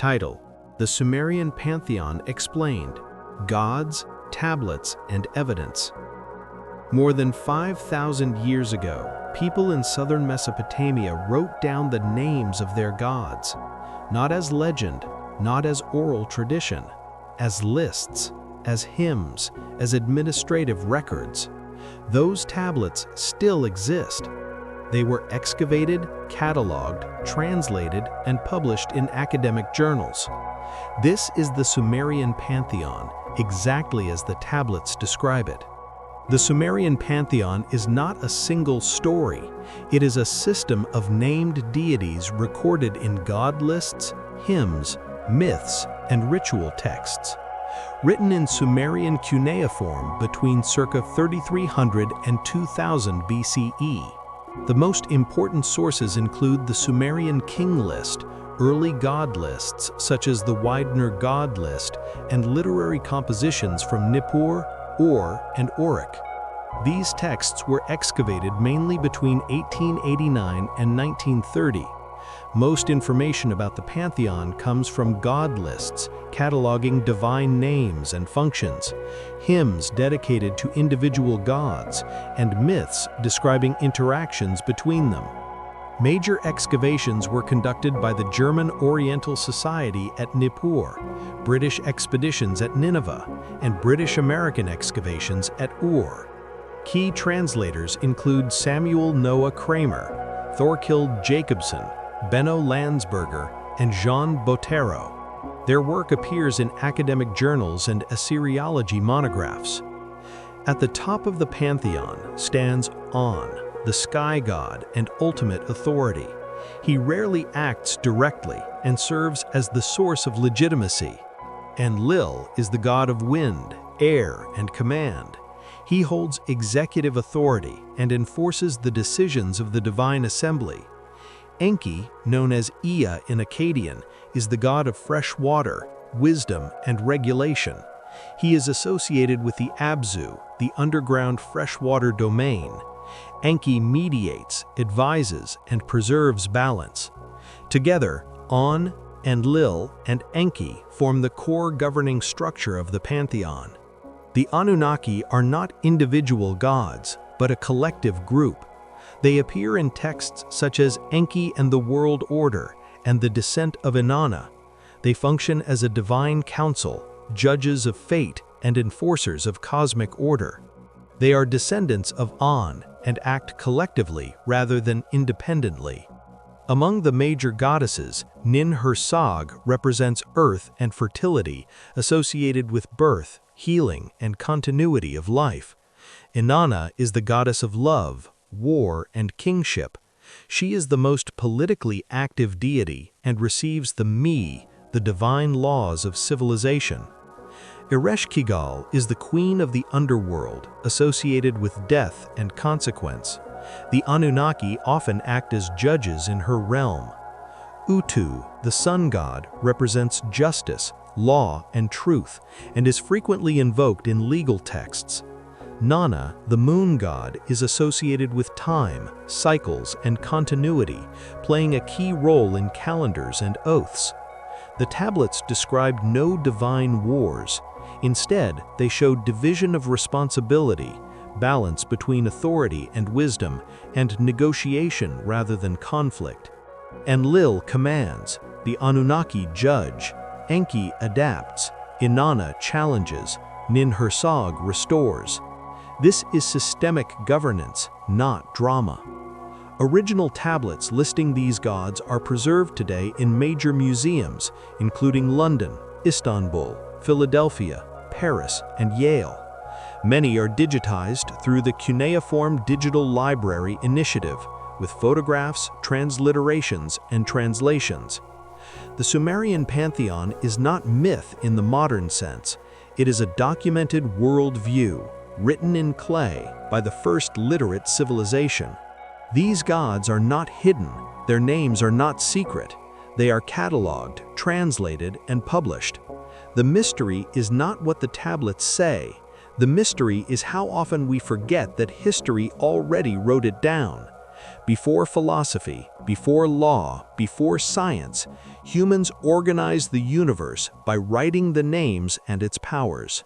Title: The Sumerian Pantheon Explained: Gods, Tablets, and Evidence. More than 5,000 years ago, people in southern Mesopotamia wrote down the names of their gods, not as legend, not as oral tradition, as lists, as hymns, as administrative records. Those tablets still exist. They were excavated, cataloged, translated, and published in academic journals. This is the Sumerian Pantheon, exactly as the tablets describe it. The Sumerian Pantheon is not a single story. It is a system of named deities recorded in god lists, hymns, myths, and ritual texts. Written in Sumerian cuneiform between circa 3300 and 2000 BCE. The most important sources include the Sumerian king list, early god lists such as the Widener god list, and literary compositions from Nippur, Ur, and Uruk. These texts were excavated mainly between 1889 and 1930. Most information about the pantheon comes from god lists, cataloging divine names and functions, hymns dedicated to individual gods, and myths describing interactions between them. Major excavations were conducted by the German Oriental Society at Nippur, British expeditions at Nineveh, and British-American excavations at Ur. Key translators include Samuel Noah Kramer, Thorkild Jacobson, Benno Landsberger, and Jean Bottero. Their work appears in academic journals and Assyriology monographs. At the top of the pantheon stands An, the sky god and ultimate authority. He rarely acts directly and serves as the source of legitimacy. Enlil is the god of wind, air, and command. He holds executive authority and enforces the decisions of the divine assembly. Enki, known as Ea in Akkadian, is the god of fresh water, wisdom, and regulation. He is associated with the Abzu, the underground freshwater domain. Enki mediates, advises, and preserves balance. Together, An, Enlil, and Enki form the core governing structure of the pantheon. The Anunnaki are not individual gods, but a collective group. They appear in texts such as Enki and the World Order and the Descent of Inanna. They function as a divine council, judges of fate, and enforcers of cosmic order. They are descendants of An and act collectively rather than independently. Among the major goddesses, Nin-Her-Sag represents earth and fertility, associated with birth, healing, and continuity of life. Inanna is the goddess of love, war, and kingship. She is the most politically active deity and receives the Mi, the divine laws of civilization. Ereshkigal is the queen of the underworld, associated with death and consequence. The Anunnaki often act as judges in her realm. Utu, the sun god, represents justice, law, and truth, and is frequently invoked in legal texts. Nana, the moon god, is associated with time, cycles, and continuity, playing a key role in calendars and oaths. The tablets described no divine wars. Instead, they showed division of responsibility, balance between authority and wisdom, and negotiation rather than conflict. Enlil commands, the Anunnaki judge, Enki adapts, Inanna challenges, Nin-Her-Sag restores. This is systemic governance, not drama. Original tablets listing these gods are preserved today in major museums, including London, Istanbul, Philadelphia, Paris, and Yale. Many are digitized through the Cuneiform Digital Library Initiative, with photographs, transliterations, and translations. The Sumerian Pantheon is not myth in the modern sense. It is a documented worldview, written in clay by the first literate civilization. These gods are not hidden, their names are not secret. They are cataloged, translated, and published. The mystery is not what the tablets say. The mystery is how often we forget that history already wrote it down. Before philosophy, before law, before science, humans organized the universe by writing the names and its powers.